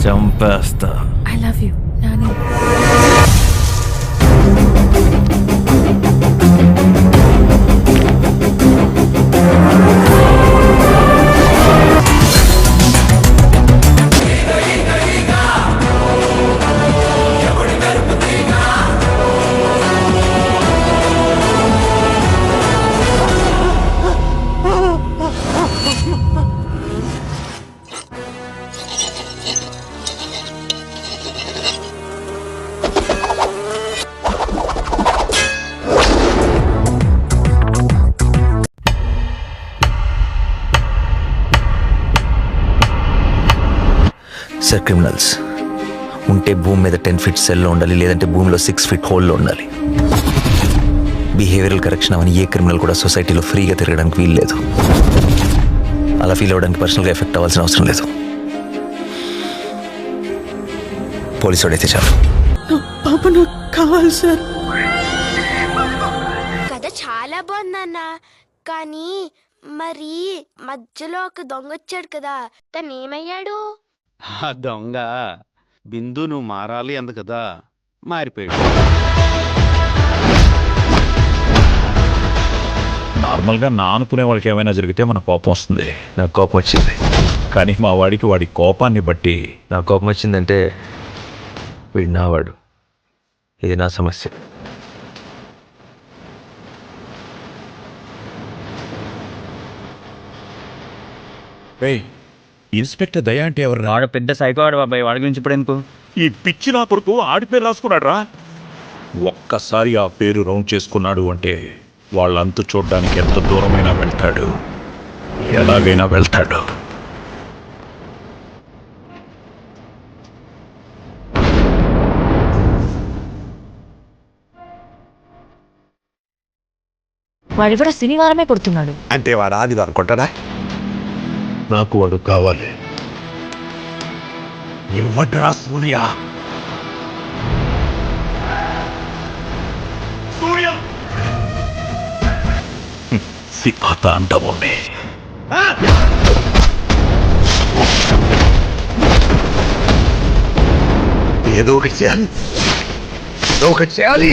చంపేస్తా. I love you Nani. Sir, criminals ఉంటే భూమి మీద 10 feet సెల్లో ఉండాలి, లేదంటే భూమిలో 6 feet హోల్లో ఉండాలి. బిహేవియరల్ కరెక్షన్ అవని ఏ క్రిమినల్ కూడా సొసైటీలో ఫ్రీగా తిరగడానికి వీలు లేదు. అలా ఫీల్ అవ్వడానికి పర్సనల్గా ఎఫెక్ట్ అవ్వాల్సిన అవసరం లేదు. పోలీసు వాడైతే చాలు. పాప నాకు కావాలి సార్. కథ చాలా బాగుందన్న, కానీ మరి మధ్యలో ఒక దొంగ వచ్చాడు కదా, తను ఏమయ్యాడు? ఆ దొంగ బిందు నువ్వు మారాలి అంది కదా, మారిపోయాడు. నార్మల్గా నా అనుకునే వాళ్ళకి ఏమైనా జరిగితే మన కోపం వస్తుంది. నాకు కోపం వచ్చింది, కానీ మా వాడికి వాడి కోపాన్ని బట్టి నాకు కోపం వచ్చిందంటే వీడు నావాడు. ఇది నా సమస్య. ఇన్స్పెక్టర్ దయా అంటే ఎవరు? వాడు పెద్ద సైకో వాడు బాబాయ్, వాడి గురించి ఇప్పుడు ఎందుకు? ఈ పిచ్చి నా కొడుకు ఆడి పేరు రాసుకున్నాడు రా. ఒక్కసారి ఆ పేరు రౌండ్ చేసుకున్నాడు అంటే వాళ్ళంతా చూడ్డానికి ఎంత దూరమైనా వెళ్తాడు, ఎలాగైనా వెళ్తాడు. వాడు కూడా శనివారమే కొడుతున్నాడు. అంటే వాడు ఆదివారం కొట్టడా? నాకు వాడు కావాలి. ఇవ్వడ్రా సూర్య. సిద్ధాంతమే ఏదో ఒకటి చేయాలి, ఏదో ఒకటి చేయాలి.